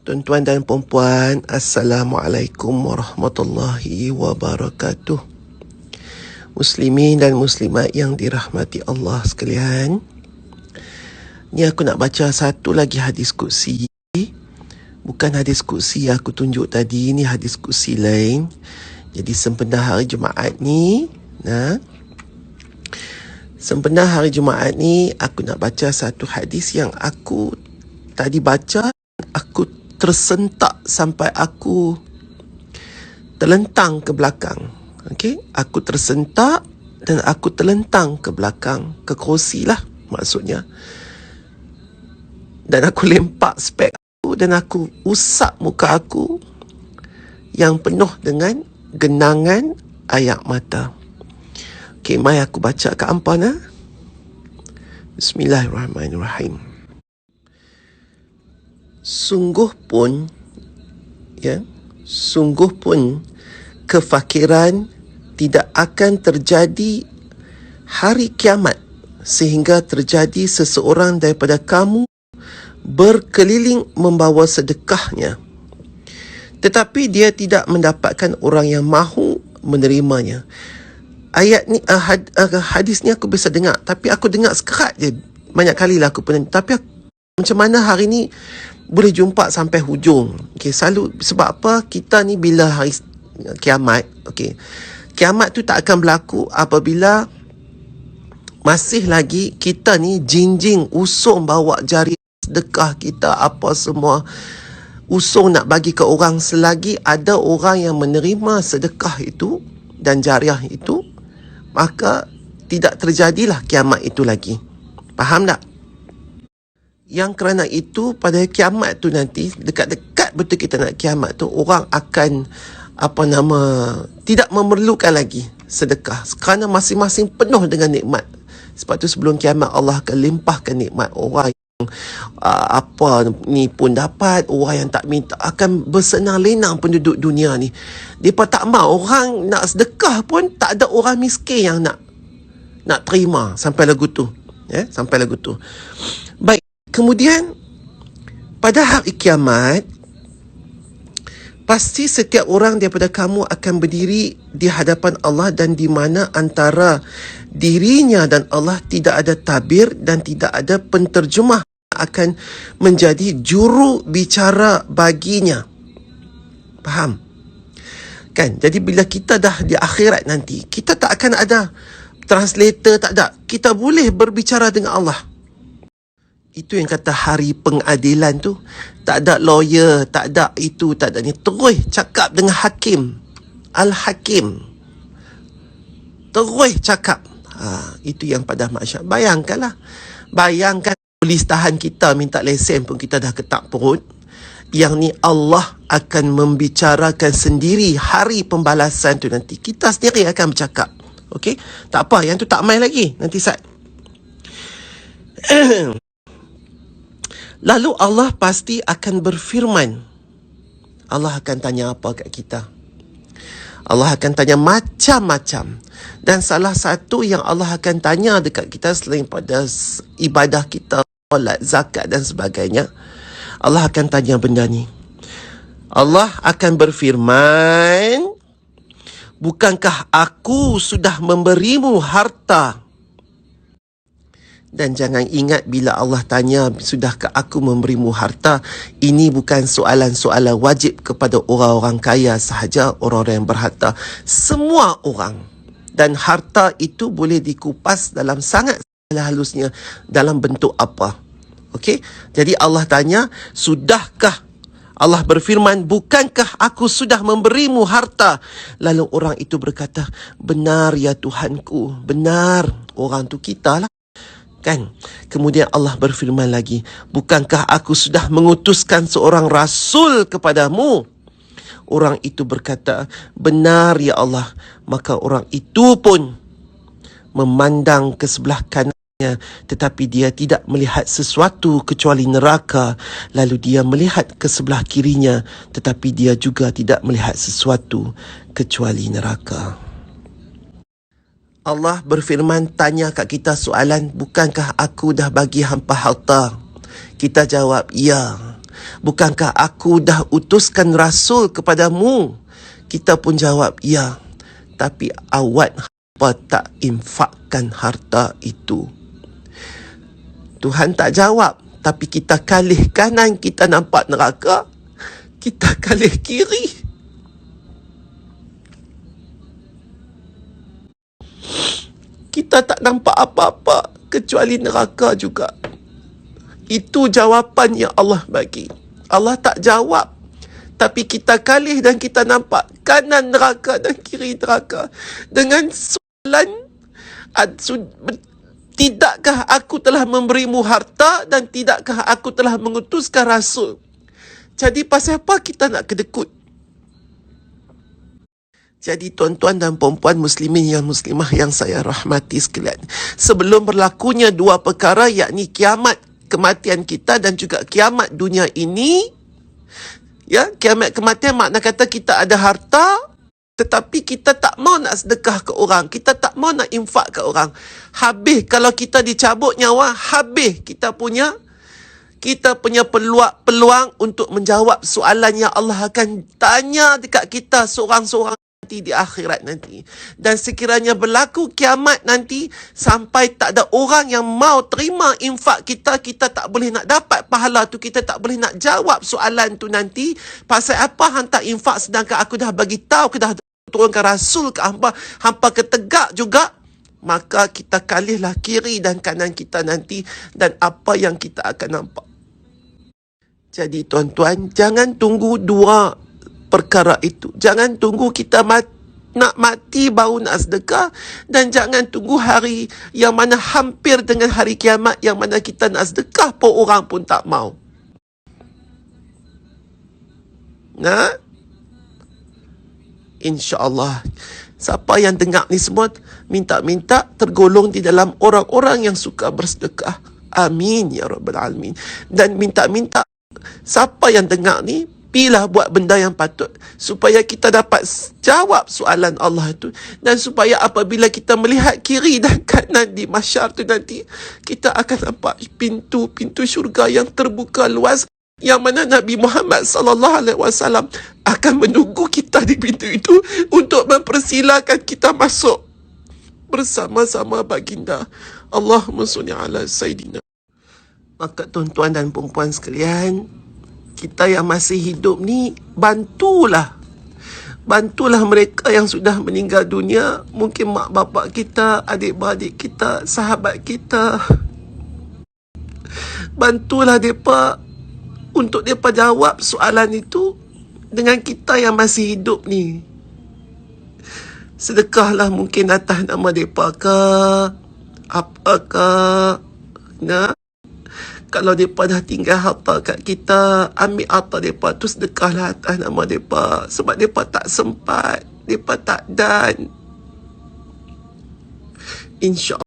Tuan-tuan dan puan-puan, Assalamualaikum warahmatullahi wabarakatuh. Muslimin dan muslimat yang dirahmati Allah sekalian, ni aku nak baca satu lagi hadis qudsi. Bukan hadis qudsi aku tunjuk tadi, ni hadis qudsi lain. Jadi sempena hari Jumaat ni, sempena hari Jumaat ni, aku nak baca satu hadis yang aku tadi baca, aku tersentak sampai aku terlentang ke belakang. Okey, aku tersentak dan aku terlentang ke belakang, ke kerusi lah maksudnya. Dan aku lempak spek aku dan aku usap muka aku yang penuh dengan genangan air mata. Okey, mai aku baca kat hampa . Bismillahirrahmanirrahim. Sungguh pun kefakiran tidak akan terjadi hari kiamat sehingga terjadi seseorang daripada kamu berkeliling membawa sedekahnya, tetapi dia tidak mendapatkan orang yang mahu menerimanya. Ayat ni, hadis ni aku biasa dengar, tapi aku dengar sekerat je. Banyak kali lah aku pernah, tapi macam mana hari ni boleh jumpa sampai hujung. Okay, selalu sebab apa? Kita ni bila hari kiamat, kiamat tu tak akan berlaku apabila masih lagi kita ni jinjing usung bawa jari sedekah kita apa semua, usung nak bagi ke orang. Selagi ada orang yang menerima sedekah itu dan jariah itu, maka tidak terjadilah kiamat itu lagi. Faham tak? Yang kerana itu pada kiamat tu nanti, dekat-dekat betul kita nak kiamat tu, orang akan tidak memerlukan lagi sedekah kerana masing-masing penuh dengan nikmat. Sebab tu sebelum kiamat Allah akan limpahkan nikmat. Orang yang ni pun dapat, orang yang tak minta akan bersenang lenang penduduk dunia ni. Depa tak mau orang nak sedekah pun, tak ada orang miskin yang nak terima sampai lagu tu. Sampai lagu tu. Baik. Kemudian pada hari kiamat, pasti setiap orang daripada kamu akan berdiri di hadapan Allah, dan di mana antara dirinya dan Allah tidak ada tabir dan tidak ada penterjemah akan menjadi juru bicara baginya. Faham? Kan? Jadi bila kita dah di akhirat nanti, kita tak akan ada translator, tak ada. Kita boleh berbicara dengan Allah. Itu yang kata hari pengadilan tu. Tak ada lawyer, tak ada itu, tak ada ni. Terus cakap dengan hakim. Al-Hakim. Terus cakap. Itu yang pada masyarakat. Bayangkan polis tahan kita, minta lesen pun kita dah ketak perut. Yang ni Allah akan membicarakan sendiri hari pembalasan tu nanti. Kita sendiri akan bercakap. Okey? Tak apa, yang tu tak main lagi. Nanti Sat. Lalu Allah pasti akan berfirman. Allah akan tanya apa kat kita? Allah akan tanya macam-macam. Dan salah satu yang Allah akan tanya dekat kita selain pada ibadah kita, solat, zakat dan sebagainya, Allah akan tanya benda ni. Allah akan berfirman, bukankah aku sudah memberimu harta? Dan jangan ingat bila Allah tanya, sudahkah aku memberimu harta? Ini bukan soalan-soalan wajib kepada orang-orang kaya sahaja, orang-orang yang berharta. Semua orang. Dan harta itu boleh dikupas dalam sangat halusnya dalam bentuk apa. Okey? Jadi Allah tanya, sudahkah? Allah berfirman, bukankah aku sudah memberimu harta? Lalu orang itu berkata, benar ya Tuhanku, benar. Orang tu kita lah. Kan? Kemudian Allah berfirman lagi, bukankah aku sudah mengutuskan seorang rasul kepadamu? Orang itu berkata, benar ya Allah. Maka orang itu pun memandang ke sebelah kanannya, tetapi dia tidak melihat sesuatu kecuali neraka. Lalu dia melihat ke sebelah kirinya, tetapi dia juga tidak melihat sesuatu kecuali neraka. Allah berfirman, tanya kat kita soalan, bukankah aku dah bagi hampa harta? Kita jawab, ya. Bukankah aku dah utuskan Rasul kepadamu? Kita pun jawab, ya. Tapi awak apa tak infakkan harta itu? Tuhan tak jawab. Tapi kita kalih kanan, kita nampak neraka. Kita kalih kiri. Kita tak nampak apa-apa kecuali neraka juga. Itu jawapan yang Allah bagi. Allah tak jawab. Tapi kita kalih dan kita nampak kanan neraka dan kiri neraka. Dengan soalan, tidakkah aku telah memberimu harta dan tidakkah aku telah mengutuskan Rasul? Jadi pasal apa kita nak kedekut? Jadi tuan-tuan dan puan-puan muslimin yang muslimah yang saya rahmati sekalian, sebelum berlakunya dua perkara, yakni kiamat kematian kita dan juga kiamat dunia ini, ya, kiamat kematian makna kata kita ada harta tetapi kita tak mau nak sedekah ke orang, kita tak mau nak infak ke orang. Habis kalau kita dicabut nyawa, habis kita punya peluang untuk menjawab soalan yang Allah akan tanya dekat kita seorang-seorang nanti di akhirat nanti. Dan sekiranya berlaku kiamat nanti, sampai tak ada orang yang mau terima infak kita, kita tak boleh nak dapat pahala tu, kita tak boleh nak jawab soalan tu nanti. Pasal apa hantar infak sedangkan aku dah bagi tahu, aku dah turunkan Rasul ke hampa ketegak juga. Maka kita kalihlah kiri dan kanan kita nanti, dan apa yang kita akan nampak. Jadi tuan-tuan, jangan tunggu dua perkara itu. Jangan tunggu kita nak mati baru nak sedekah, dan jangan tunggu hari yang mana hampir dengan hari kiamat yang mana kita nak sedekah pun orang pun tak mau. Nah, InsyaAllah, siapa yang dengar ni semua, minta-minta tergolong di dalam orang-orang yang suka bersedekah. Amin ya Rabbal Alamin. Dan minta-minta siapa yang dengar ni, pilah buat benda yang patut supaya kita dapat jawab soalan Allah itu, dan supaya apabila kita melihat kiri dan kanan di mahsyar tu nanti, kita akan nampak pintu-pintu syurga yang terbuka luas, yang mana Nabi Muhammad SAW akan menunggu kita di pintu itu untuk mempersilakan kita masuk bersama-sama baginda. Allahumma salli ala Sayyidina. Maka tuan-tuan dan puan-puan sekalian, kita yang masih hidup ni, bantulah mereka yang sudah meninggal dunia. Mungkin mak bapak kita, adik-beradik kita, sahabat kita. Bantulah mereka untuk mereka jawab soalan itu dengan kita yang masih hidup ni. Sedekahlah mungkin atas nama mereka ke apakah. Nah, kalau mereka dah tinggal harta kat kita, ambil harta mereka tu, sedekahlah atas nama mereka. Sebab mereka tak sempat, mereka tak dan. InsyaAllah.